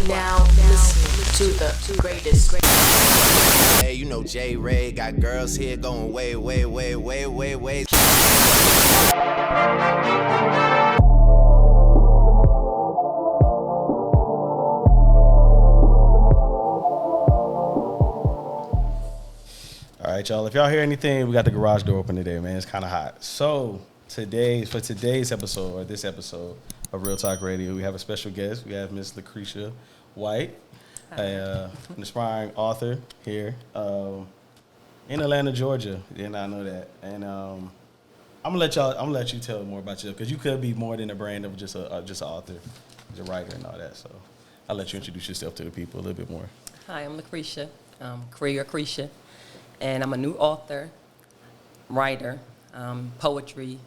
now listening to the greatest. Hey, you know J. Ray got girls here going way, way, way, way, way, way. All right, y'all. If y'all hear anything, we got the garage door open today, man. It's kind of hot. So today's episode, or this episode of Real Talk Radio, we have a special guest. We have Miss Lacretia White, an aspiring author here in Atlanta, Georgia. Did not know that. And I'm gonna let you tell more about you, because you could be more than a brand of just an author, just a writer and all that. So I'll let you introduce yourself to the people a little bit more. Hi, I'm Lacretia, Lacretia, and I'm a new author, writer, poetry,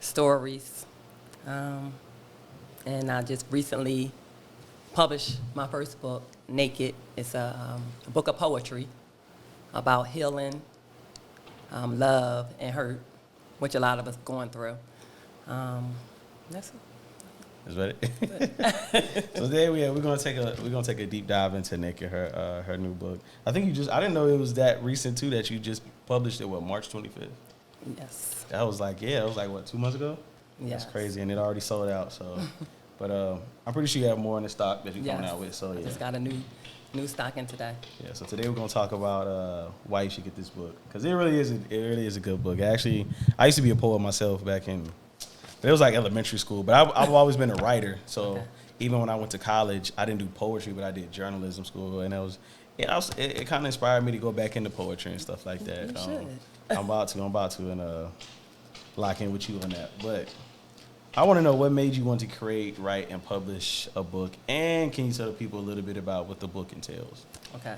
stories, and I just recently published my first book, Naked. It's a book of poetry about healing, love, and hurt, which a lot of us going through. That's it. Is that it? So today we're gonna take a deep dive into Naked, her new book. I didn't know it was that recent too, that you just published it. What, March 25th? Yes. That was like what, 2 months ago? Yes. That's crazy, and it already sold out. So, but I'm pretty sure you have more in the stock that you're coming out with. So yeah. I just got a new stock in today. Yeah. So today we're gonna talk about why you should get this book, because it really is a good book. Actually, I used to be a poet myself back in. It was like elementary school, but I've always been a writer. So even when I went to college, I didn't do poetry, but I did journalism school, and it kind of inspired me to go back into poetry and stuff like that. You should. I'm about to, and lock in with you on that. But I want to know what made you want to create, write, and publish a book, and can you tell people a little bit about what the book entails? Okay.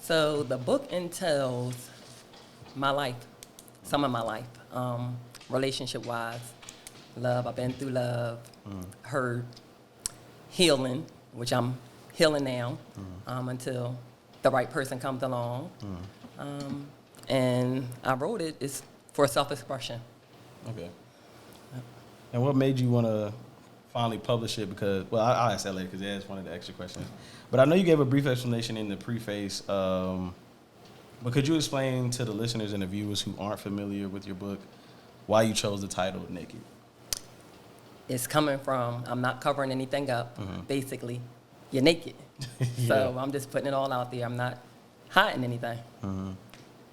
So the book entails my life, some of my life, relationship-wise. Love, I've been through love, hurt, healing, which I'm healing now, until the right person comes along. And I wrote it's for self-expression. Okay. And what made you want to finally publish it? Because, well, I'll ask that later, because that's one of the extra questions. But I know you gave a brief explanation in the preface. But could you explain to the listeners and the viewers who aren't familiar with your book why you chose the title Naked? It's coming from, I'm not covering anything up, basically. You're naked. Yeah. So I'm just putting it all out there. I'm not hiding anything.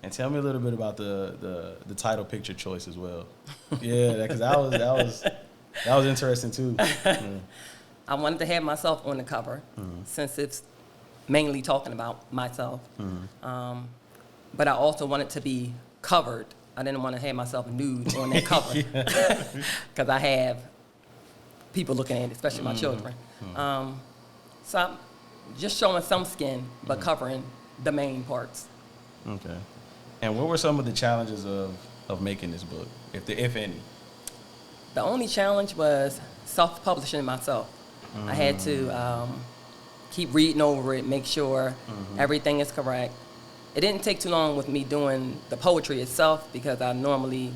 And tell me a little bit about the title picture choice as well. Yeah, because that was interesting too. Yeah. I wanted to have myself on the cover, since it's mainly talking about myself. But I also wanted to be covered. I didn't want to have myself nude on that cover, because I have people looking at it, especially my children. So I'm just showing some skin, but covering the main parts. Okay. And what were some of the challenges of making this book, if any? The only challenge was self-publishing myself. I had to keep reading over it, make sure everything is correct. It didn't take too long with me doing the poetry itself, because I normally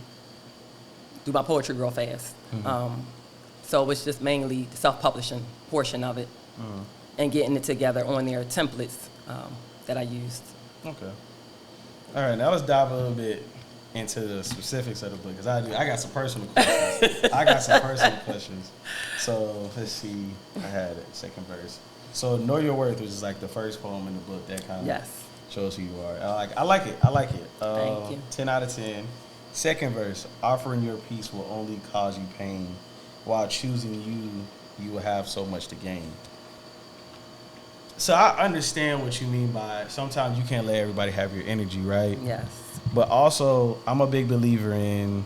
do my poetry real fast. So it was just mainly the self-publishing portion of it, and getting it together on their templates that I used. Okay. All right, now let's dive a little bit into the specifics of the book, because I got some personal questions. So let's see. I had it, second verse. So Know Your Worth, which is like the first poem in the book that kind of shows who you are. I like it. Thank you. 10 out of 10. Second verse, offering your peace will only cause you pain. While choosing you will have so much to gain. So I understand what you mean by sometimes you can't let everybody have your energy, right? Yes. But also, I'm a big believer in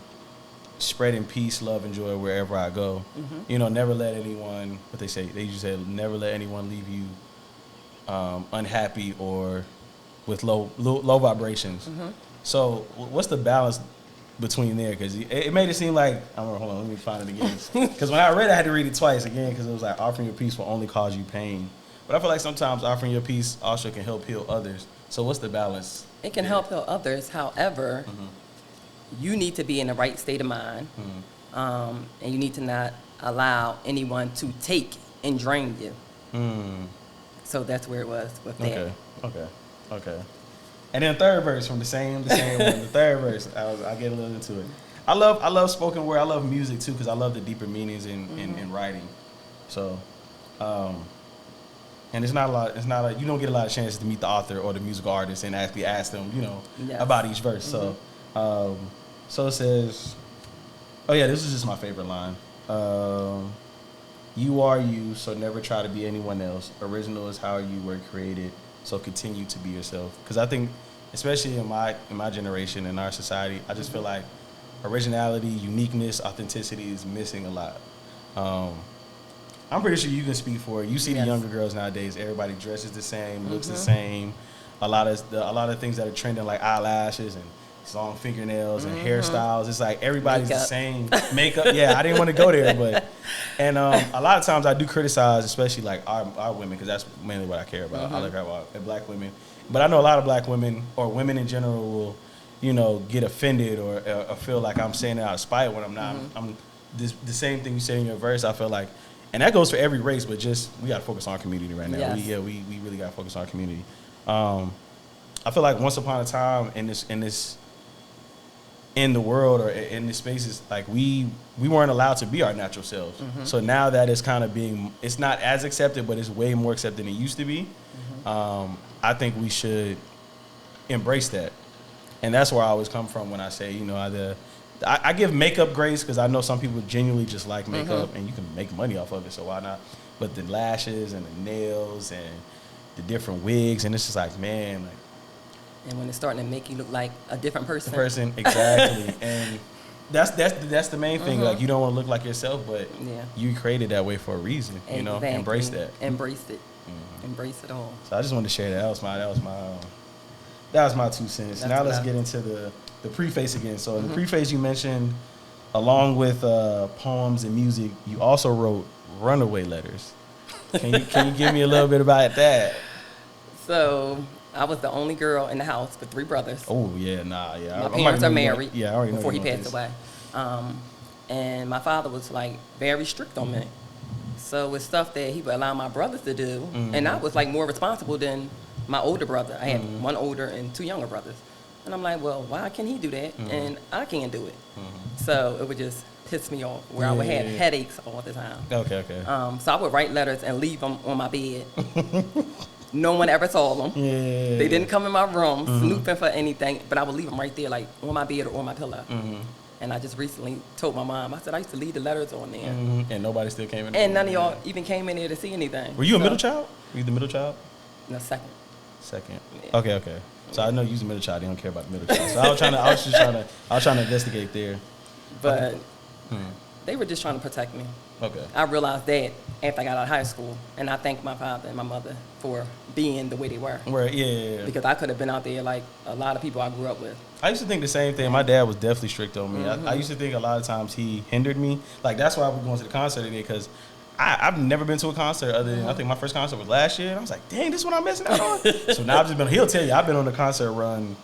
spreading peace, love, and joy wherever I go. You know, never let anyone, they usually say, never let anyone leave you unhappy or with low vibrations. So what's the balance between there? Because it made it seem like, hold on, let me find it again. Because when I read it, I had to read it twice again, because it was like, offering your peace will only cause you pain. But I feel like sometimes offering your peace also can help heal others. So what's the balance? It can help heal others. However, you need to be in the right state of mind, and you need to not allow anyone to take and drain you. So that's where it was with that. Okay. And then third verse from the same one. The third verse, I get a little into it. I love spoken word. I love music too because I love the deeper meanings in writing. So, and it's not a lot. It's not a, you don't get a lot of chances to meet the author or the musical artist and actually ask them, about each verse. So, so it says, oh yeah, this is just my favorite line. You are you, so never try to be anyone else. Original is how you were created, so continue to be yourself. Because I think, especially in my generation, in our society, I just feel like originality, uniqueness, authenticity is missing a lot. I'm pretty sure you can speak for it. You see the younger girls nowadays, everybody dresses the same, looks the same. A lot of things that are trending, like eyelashes and long fingernails and hairstyles. It's like everybody's the same. Makeup, yeah, I didn't want to go there, but a lot of times I do criticize, especially like our women, because that's mainly what I care about. I look at black women, but I know a lot of black women or women in general will, get offended or feel like I'm saying it out of spite when I'm not. I'm the same thing you say in your verse. I feel like, and that goes for every race, but just we got to focus on our community right now. Yes. We really got to focus on our community. I feel like once upon a time in the world or in the spaces, like we weren't allowed to be our natural selves. So now that it's kind of it's not as accepted, but it's way more accepted than it used to be. I think we should embrace that. And that's where I always come from when I say, I give makeup grace because I know some people genuinely just like makeup and you can make money off of it, so why not? But the lashes and the nails and the different wigs, and it's just like, man, like, and when it's starting to make you look like a different person. Exactly. And that's the main thing. Like, you don't want to look like yourself, but you created that way for a reason. Exactly. Embrace that. Embrace it. Embrace it all. So I just wanted to share that. That was my 2 cents. Now let's get into the preface again. So in the preface you mentioned, along with poems and music, you also wrote runaway letters. Can you give me a little bit about that? So I was the only girl in the house with 3 brothers. Oh, yeah, yeah. My parents are married I already know before he passed away. And my father was, like, very strict on me. So it's stuff that he would allow my brothers to do. And I was, like, more responsible than my older brother. I had 1 older and 2 younger brothers. And I'm like, well, why can he do that and I can't do it? So it would just piss me off where I would have headaches all the time. Okay. So I would write letters and leave them on my bed. No one ever saw them. Yeah. They didn't come in my room snooping for anything, but I would leave them right there, like on my bed or on my pillow. And I just recently told my mom, I said, I used to leave the letters on there. And nobody still came in. And none of y'all even came in there to see anything. Were you a middle child? Were you the middle child? No, second. Yeah. Okay. So I know you're the middle child. You don't care about the middle child. So I was trying to investigate there. But they were just trying to protect me. Okay. I realized that after I got out of high school, and I thank my father and my mother for being the way they were. Right, yeah. Because I could have been out there like a lot of people I grew up with. I used to think the same thing. My dad was definitely strict on me. I used to think a lot of times he hindered me. Like, that's why I was going to the concert today, because I've never been to a concert other than, I think my first concert was last year. And I was like, dang, this is what I'm missing out on? So now I've just been, he'll tell you, I've been on the concert run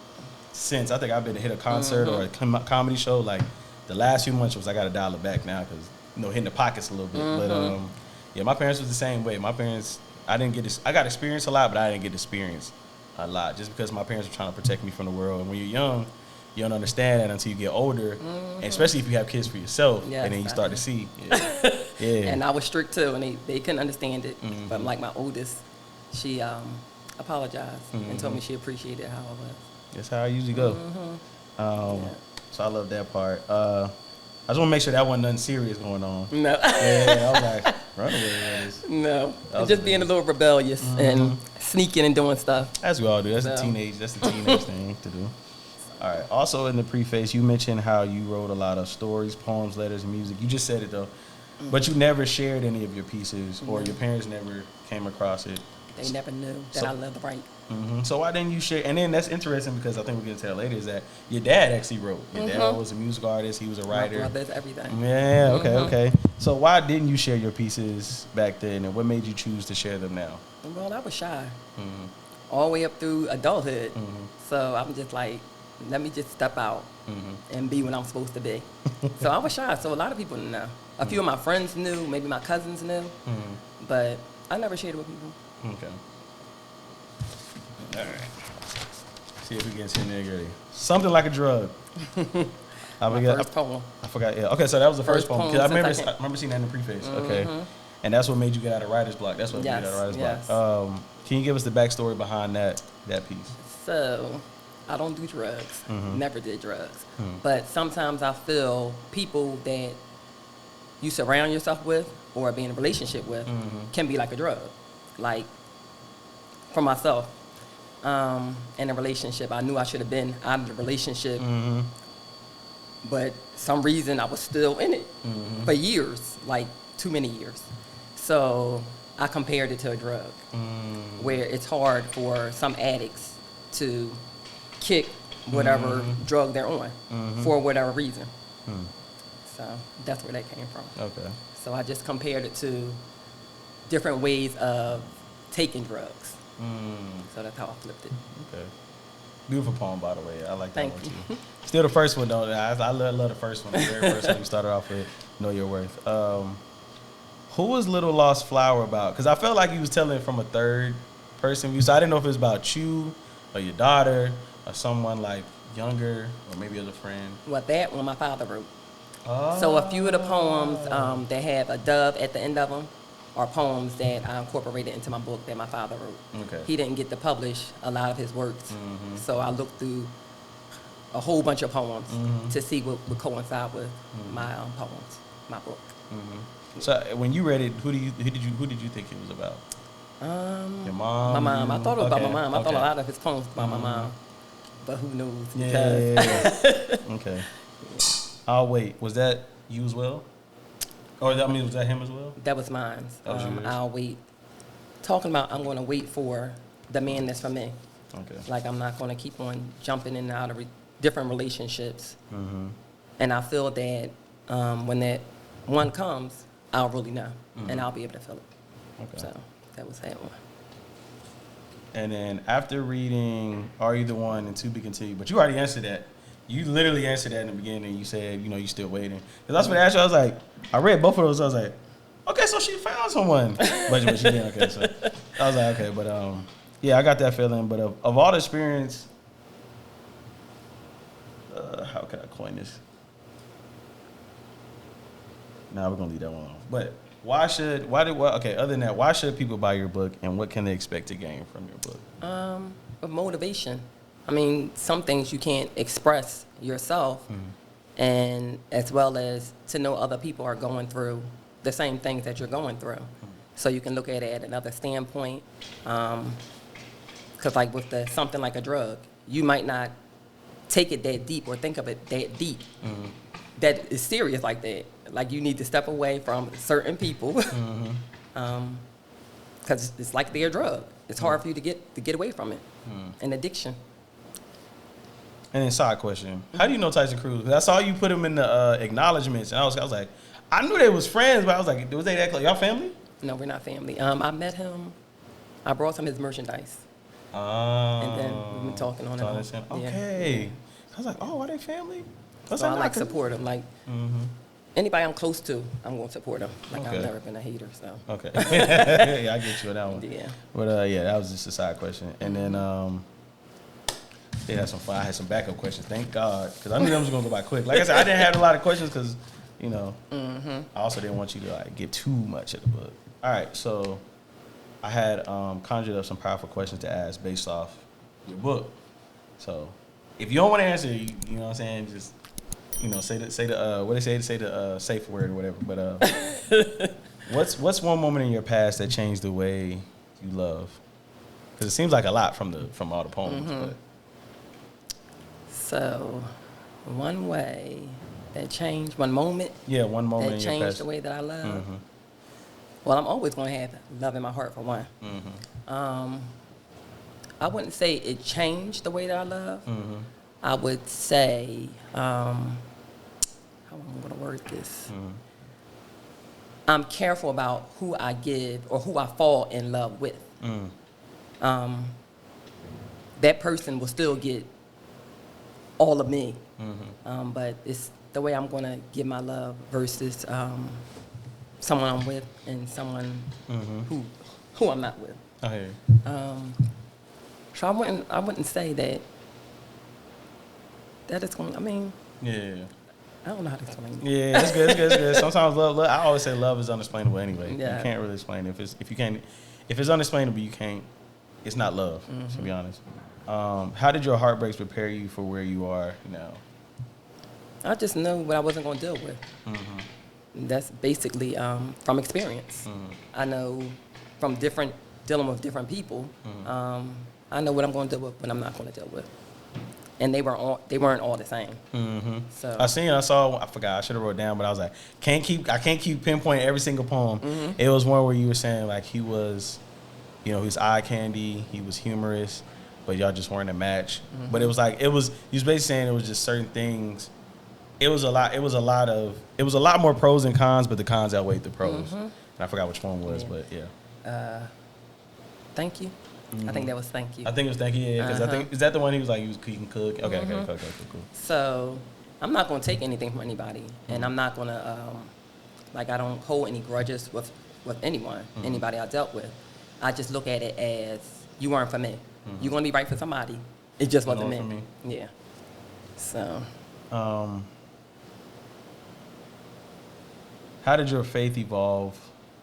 since. I think I've been to hit a concert or a comedy show. Like, the last few months I got to dial it back now because, hitting the pockets a little bit. But, yeah, my parents was the same way. My parents, I got experience a lot, but I didn't get experience a lot just because my parents were trying to protect me from the world. And when you're young, you don't understand that until you get older, and especially if you have kids for yourself, and then you start to see. Yeah. And I was strict too, and they couldn't understand it. But like my oldest, she apologized and told me she appreciated how I was. That's how I usually go. So I love that part. I just want to make sure that wasn't nothing serious going on. No. Yeah, I was like, runaway. No. Just being a little rebellious and sneaking and doing stuff. As we all do. That's the teenage thing to do. All right. Also in the preface, you mentioned how you wrote a lot of stories, poems, letters, and music. You just said it though, but you never shared any of your pieces, or your parents never came across it. They never knew that I loved to write. So why didn't you share? And then that's interesting because I think we're going to tell later is that your dad actually wrote. Your dad was a music artist. He was a writer. My brother's everything. Yeah, okay. So why didn't you share your pieces back then, and what made you choose to share them now? Well, I was shy all the way up through adulthood. So I'm just like, let me just step out and be what I'm supposed to be. So I was shy. So a lot of people didn't know. A few of my friends knew. Maybe my cousins knew. But I never shared it with people. Okay. All right. See if we get into nitty-gritty. Something like a drug. First poem. I forgot. Yeah. Okay, so that was the first poem. 'Cause I since remember seeing that in the preface. Okay. And that's what made you get out of writer's block. That's what made you get out of writer's block. Can you give us the backstory behind that piece? So, I don't do drugs. Never did drugs. But sometimes I feel people that you surround yourself with or be in a relationship with can be like a drug. Like, for myself, in a relationship, I knew I should have been out of the relationship, but some reason I was still in it for years, like too many years. So I compared it to a drug, where it's hard for some addicts to kick whatever drug they're on for whatever reason. So that's where that came from. Okay. So I just compared it to different ways of taking drugs. So that's how I flipped it. Okay. Beautiful poem, by the way. I like that Thank one you. too. Still the first one, though. I love the first one. The very first one you started off with, Know Your Worth. Who was Little Lost Flower about? Because I felt like you was telling it from a third person view. So I didn't know if it was about you or your daughter or someone like younger or maybe as a friend. Well, that one my father wrote. Oh. So a few of the poems that have a dove at the end of them are poems that I incorporated into my book that my father wrote. Okay. He didn't get to publish a lot of his works. So I looked through a whole bunch of poems to see what would coincide with my poems, my book. So when you read it, who did you think it was about? Your mom? My mom. I thought it was about my mom. I thought a Okay. lot of his poems about my mom. But who knows? Yeah. Okay. I'll wait. Was that you as well? Or was that him as well? That was mine. That was yours? I'll wait. Talking about I'm going to wait for the man that's for me. Okay. Like I'm not going to keep on jumping in and out of different relationships. And I feel that when that one comes, I'll really know. And I'll be able to feel it. Okay. So that was that one. And then after reading Are You the One and To Be Continued, but you already answered that. You literally answered that in the beginning. You said, you still waiting. Because I was going to ask you, I was like, I read both of those. I was like, okay, so she found someone. But she didn't. Okay, so I was like, okay. But yeah, I got that feeling. But of all the experience, how can I coin this? Nah, we're going to leave that one alone. But other than that, why should people buy your book and what can they expect to gain from your book? Of motivation. I mean, some things you can't express yourself, and as well as to know other people are going through the same things that you're going through. So you can look at it at another standpoint. Because like with something like a drug, you might not take it that deep or think of it that deep. That is serious like that. Like you need to step away from certain people because it's like they're a drug. It's hard for you to get away from it. An addiction. And then side question, how do you know Tyson Cruz? 'Cause I saw you put him in the acknowledgments, and I was like, I knew they was friends, but I was like, was they that close? Y'all family? No, we're not family. I met him. I brought him his merchandise. And then we've been talking on and on. Yeah. Okay. I was like, oh, are they family? So I like support him. Like anybody I'm close to, I'm going to support them. Like I've never been a hater, so. Okay. Yeah, I get you on that one. Yeah. But yeah, that was just a side question. And then they had some fun. I had some backup questions. Thank God, because I knew them was gonna go by quick. Like I said, I didn't have a lot of questions because, I also didn't want you to like get too much of the book. All right, so I had conjured up some powerful questions to ask based off your book. So if you don't want to answer, you know what I'm saying, just say the what they say the safe word or whatever. But what's one moment in your past that changed the way you love? Because it seems like a lot from all the poems. But. So, one way that changed, one moment. Yeah, one moment that in your changed past. the way that I love. Well, I'm always going to have love in my heart for one. I wouldn't say it changed the way that I love. I would say, how am I going to word this? I'm careful about who I give or who I fall in love with. That person will still get all of me. But it's the way I'm going to give my love versus someone I'm with and someone who I'm not with. I hear you. So I wouldn't say that it's going. I mean, Yeah. I don't know how to explain it. Yeah, it's good. It's good. Sometimes love. I always say love is unexplainable anyway. Yeah. You can't really explain it. If it's unexplainable, you can't. It's not love. To be honest. How did your heartbreaks prepare you for where you are now? I just knew what I wasn't going to deal with. That's basically from experience. I know from dealing with different people. I know what I'm going to deal with, what I'm not going to deal with. And they weren't all the same. So I saw. I forgot. I should have wrote it down, but I was like, I can't keep pinpointing every single poem. It was one where you were saying like he was, he was eye candy. He was humorous, but y'all just weren't a match. But it was like you was basically saying it was just certain things. It was a lot more pros and cons, but the cons outweighed the pros. And I forgot which one was, but yeah. Thank you. I think that was thank you. I think it was thank you, yeah. Because I think is that the one he was like he can cook. Okay, cool. So I'm not going to take anything from anybody, and I'm not going to I don't hold any grudges with anyone, anybody I dealt with. I just look at it as you weren't for me. You're going to be right for somebody. It just wasn't for me. Yeah. So. How did your faith evolve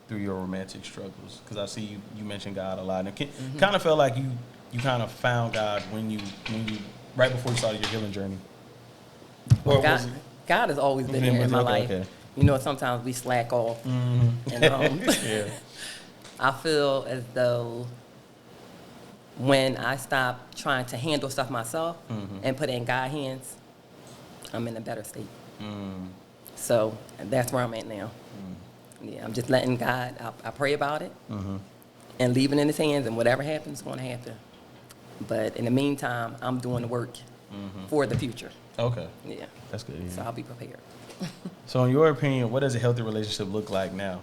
through your romantic struggles? Because I see you mentioned God a lot, and it kind of felt like you kind of found God when you right before you started your healing journey. Or God has always been here in my life. Okay. Sometimes we slack off, and yeah. I feel as though when I stop trying to handle stuff myself and put it in God's hands, I'm in a better state. So that's where I'm at now. Yeah, I'm just letting God, I pray about it and leaving it in his hands, and whatever happens is going to happen. But in the meantime, I'm doing the work for the future. Okay. Yeah. That's good. Yeah. So I'll be prepared. So in your opinion, what does a healthy relationship look like now?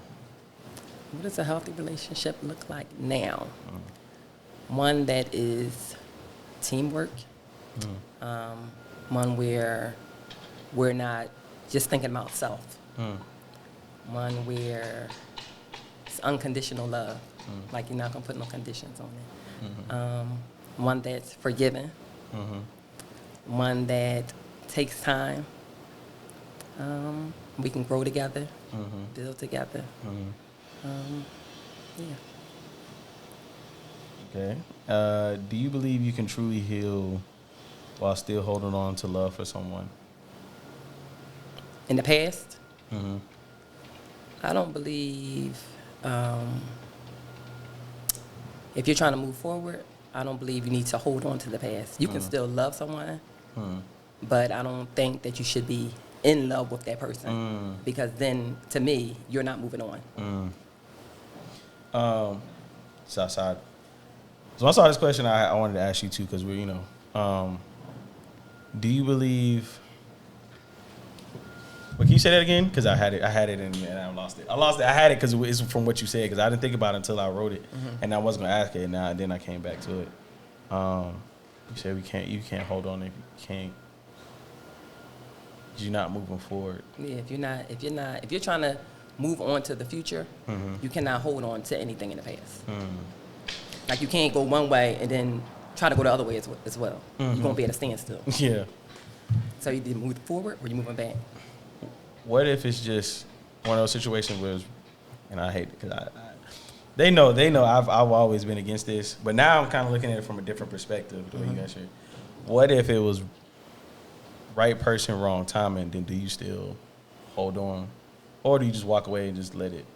What does a healthy relationship look like now? One that is teamwork. One where we're not just thinking about self. One where it's unconditional love. Like you're not going to put no conditions on it. One that's forgiving. One that takes time. We can grow together, build together. Yeah. Okay. Do you believe you can truly heal while still holding on to love for someone? In the past? I don't believe, if you're trying to move forward, I don't believe you need to hold on to the past. You can still love someone, but I don't think that you should be in love with that person because then, to me, you're not moving on. So I saw this question I wanted to ask you too, because we're, do you believe? Well, can you say that again? Because I had it, and I lost it. I had it because it's from what you said. Because I didn't think about it until I wrote it, and I wasn't gonna ask it. And then I came back to it. You said you can't hold on if you can't. You're not moving forward. Yeah, if you're trying to move on to the future, you cannot hold on to anything in the past. Like you can't go one way and then try to go the other way as well. You're gonna be at a standstill. Yeah. So you either move forward or you're moving back. What if it's just one of those situations where, and I hate it because they know I've always been against this, but now I'm kind of looking at it from a different perspective. The way you guys share. What if it was right person, wrong timing? Then do you still hold on, or do you just walk away and just let it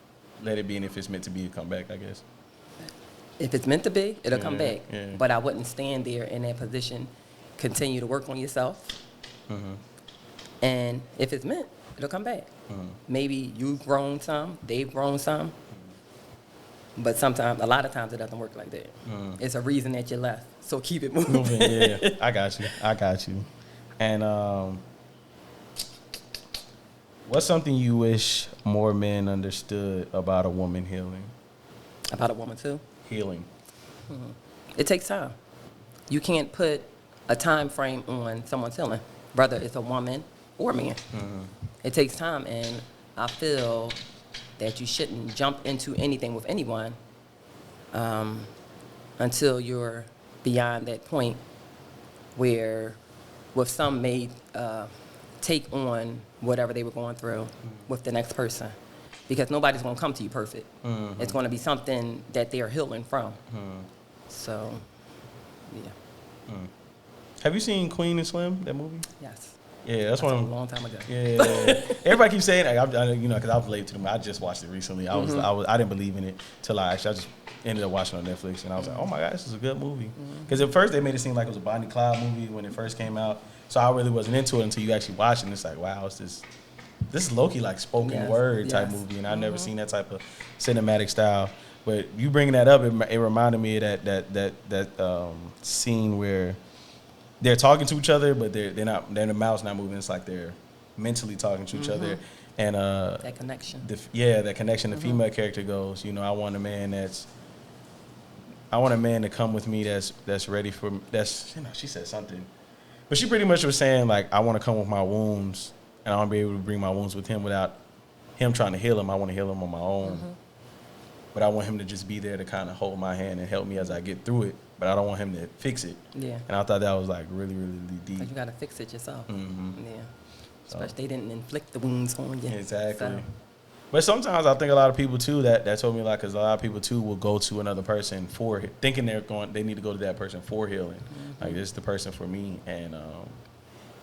be? And if it's meant to be, it come back, I guess. If it's meant to be, it'll come back. Yeah. But I wouldn't stand there in that position. Continue to work on yourself, and if it's meant, it'll come back. Maybe you've grown some, they've grown some, but a lot of times it doesn't work like that. It's a reason that you left, so keep it moving. Yeah, I got you. And what's something you wish more men understood about a woman healing? About a woman too? Healing. It takes time. You can't put a time frame on someone's healing, whether it's a woman or a man. It takes time, and I feel that you shouldn't jump into anything with anyone until you're beyond that point where, with some may take on whatever they were going through with the next person, because nobody's going to come to you perfect. It's going to be something that they're healing from. So, yeah. Have you seen Queen and Slim, that movie? Yes. Yeah, that's one of them. A long time ago. Yeah. Everybody keeps saying, because I was late to them. I just watched it recently. I didn't believe in it till I just ended up watching it on Netflix, and I was like, oh my God, this is a good movie. Because at first they made it seem like it was a Bonnie Clyde movie when it first came out, so I really wasn't into it until you actually watch it, and it's like, wow, this is low-key like spoken word type movie, and I've never seen that type of cinematic style. But you bringing that up, it reminded me of that scene where they're talking to each other, but they're not. Their mouth's not moving. It's like they're mentally talking to each other, and that connection. That connection. The female character goes, I want a man to come with me that's ready for that's. She said something, but she pretty much was saying like, I want to come with my wounds, and I want to be able to bring my wounds with him without him trying to heal them. I want to heal them on my own. But I want him to just be there to kind of hold my hand and help me as I get through it. But I don't want him to fix it. Yeah. And I thought that was like really, really, really deep. But you got to fix it yourself. Yeah. Especially they didn't inflict the wounds on you. Exactly. So. But sometimes I think a lot of people too that told me, like, because a lot of people too will go to another person thinking they need to go to that person for healing. Like, this is the person for me, and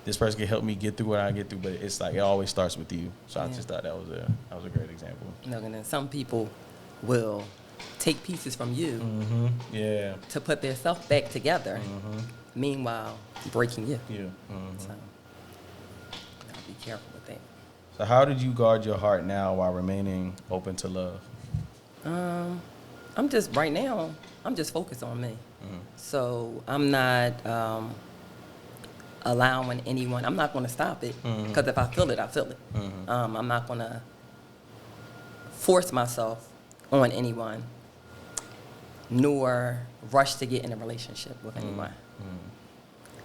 this person can help me get through what I get through. But it's like it always starts with you. So I just thought that was a great example. No, and then some people will take pieces from you to put their self back together, meanwhile breaking you. So gotta be careful with that. So how did you guard your heart now while remaining open to love? I'm just focused on me. So I'm not allowing anyone, I'm not going to stop it, because if I feel it, I feel it. I'm not going to force myself on anyone, nor rush to get in a relationship with anyone.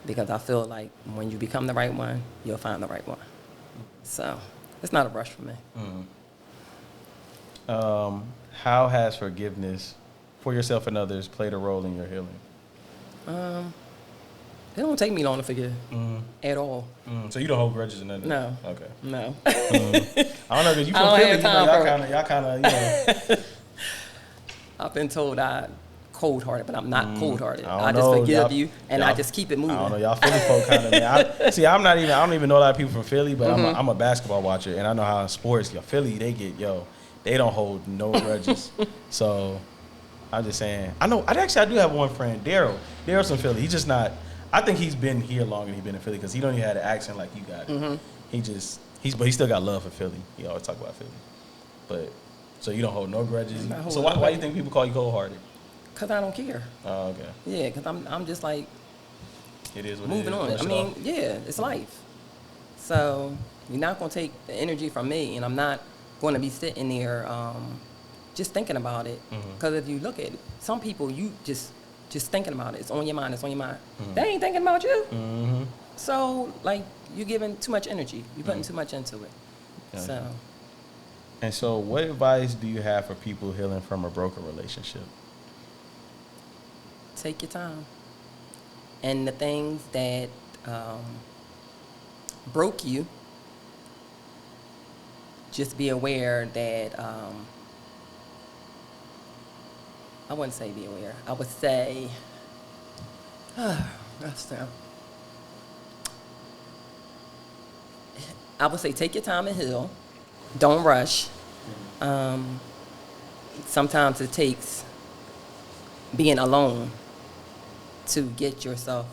Because I feel like when you become the right one, you'll find the right one. So it's not a rush for me. How has forgiveness for yourself and others played a role in your healing? It don't take me long to forgive at all. So you don't hold grudges or nothing? No. Okay. No. I don't know, because you from Philly, y'all kind of, I've been told I'm cold-hearted, but I'm not cold-hearted. I just forgive you, and I just keep it moving. I don't know, y'all Philly folk kind of, man. I don't even know a lot of people from Philly, but I'm a basketball watcher, and I know how in sports, Philly, they don't hold no grudges. So I'm just saying, I do have one friend, Daryl. Daryl's from Philly. He's just not, I think he's been here longer than he's been in Philly, because he don't even have an accent like you got. But he still got love for Philly. He always talk about Philly. But, so you don't hold no grudges. So why do you think people call you cold-hearted? Because I don't care. Oh, okay. Yeah, because I'm just like, it is what moving it is. on. I mean, it's life. So you're not going to take the energy from me, and I'm not going to be sitting there just thinking about it. Because if you look at it, some people, you just thinking about it. It's on your mind. They ain't thinking about you. So, like, you're giving too much energy. You're putting too much into it. Okay. So what advice do you have for people healing from a broken relationship? Take your time. And the things that broke you, just be aware that, I wouldn't say be aware. I would say, take your time and heal. Don't rush. Sometimes it takes being alone to get yourself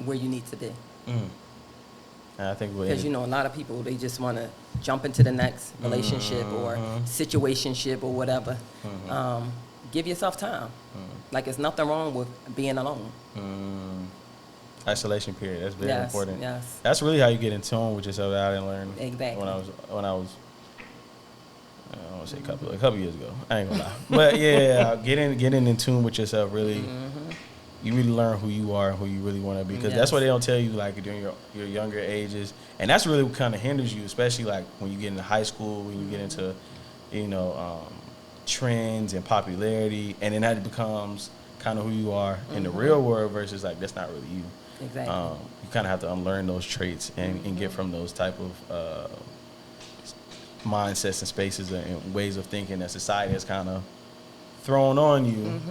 where you need to be. I think because a lot of people, they just want to jump into the next relationship or situationship or whatever. Give yourself time. Like, there's nothing wrong with being alone. Isolation period. That's very important. Yes. That's really how you get in tune with yourself. That I didn't learn exactly when I was I don't want to say a couple years ago. I ain't gonna lie, but yeah, getting in tune with yourself really. You really learn who you are and who you really want to be, because that's what they don't tell you, like, during your younger ages, and that's really what kind of hinders you, especially like when you get into high school, when you get into trends and popularity, and then that becomes kind of who you are in the real world versus like that's not really you. Exactly. You kind of have to unlearn those traits and get from those type of mindsets and spaces and ways of thinking that society has kind of thrown on you,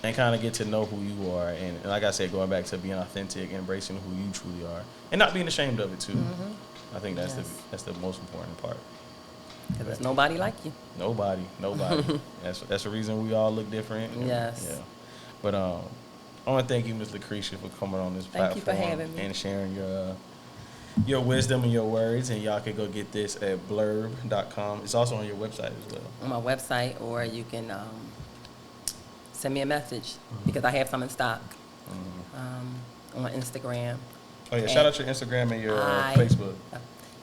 and kind of get to know who you are. And like I said, going back to being authentic, embracing who you truly are, and not being ashamed of it too. I think that's the most important part. Because there's nobody like you. Nobody. That's the reason we all look different. Yes. Yeah. But I want to thank you, Ms. Lacretia, for coming on this platform. Thank you for having me. And sharing your wisdom and your words. And y'all can go get this at blurb.com. It's also on your website as well. On my website, or you can send me a message because I have some in stock on Instagram. Oh, yeah. Shout out your Instagram and your Facebook.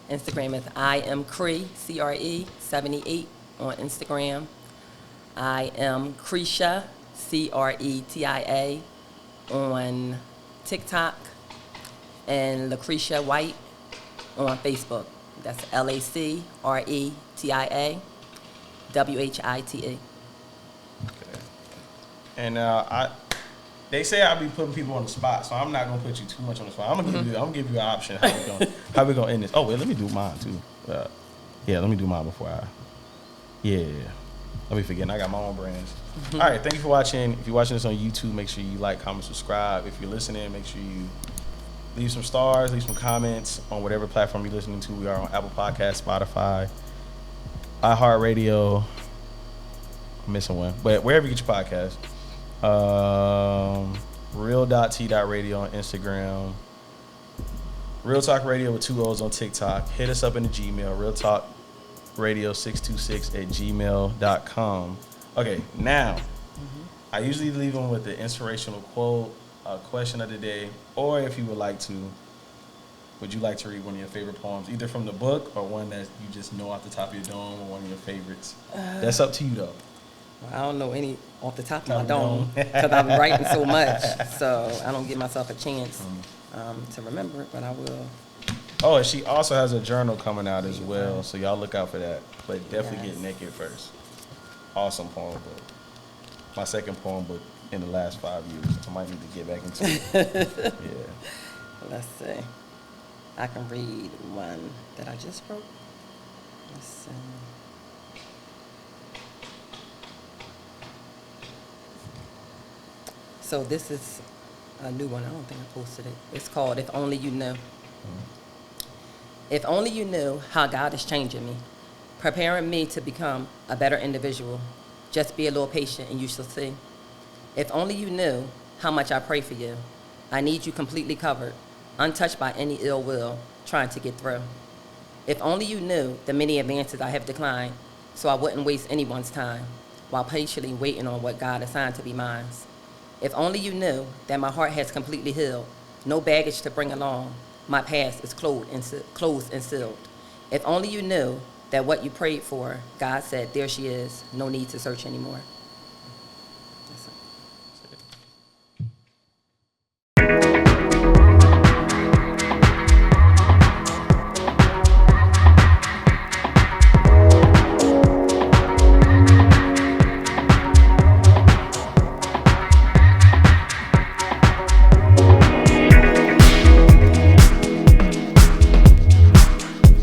Instagram is I am Cree, CRE 78 on Instagram. I am Cretia, CRETIA on TikTok, and Lacretia White on Facebook. That's LACRETIA WHITE. Okay. And they say I be putting people on the spot, so I'm not gonna put you too much on the spot. I'm gonna give you an option how we gonna end this. Oh wait, let me do mine too. Let me do mine before I. Yeah. Let me forget. I got my own brands. All right. Thank you for watching. If you're watching this on YouTube, make sure you like, comment, subscribe. If you're listening, make sure you leave some stars, leave some comments on whatever platform you're listening to. We are on Apple Podcasts, Spotify, iHeartRadio. I'm missing one, but wherever you get your podcast. Real.t.radio on Instagram. Real Talk Radio with 2 O's on TikTok. Hit us up in the Gmail, realtalkradio626@gmail.com. Okay, now, I usually leave them with the inspirational quote, question of the day, or if you would like to, would you like to read one of your favorite poems, either from the book or one that you just know off the top of your dome, or one of your favorites? That's up to you, though. I don't know any off the top of my dome because I'm writing so much, so I don't give myself a chance to remember it, but I will. Oh, and she also has a journal coming out as well, so y'all look out for that. But definitely get naked first. Awesome poem book. My second poem book in the last 5 years. I might need to get back into it. Yeah. Let's see. I can read one that I just wrote. Let's see. So this is a new one. I don't think I posted it. It's called If Only You Knew. If only you knew how God is changing me, preparing me to become a better individual. Just be a little patient and you shall see. If only you knew how much I pray for you. I need you completely covered, untouched by any ill will, trying to get through. If only you knew the many advances I have declined, so I wouldn't waste anyone's time while patiently waiting on what God assigned to be mine. If only you knew that my heart has completely healed, no baggage to bring along. My past is closed and sealed. If only you knew that what you prayed for, God said, there she is, no need to search anymore.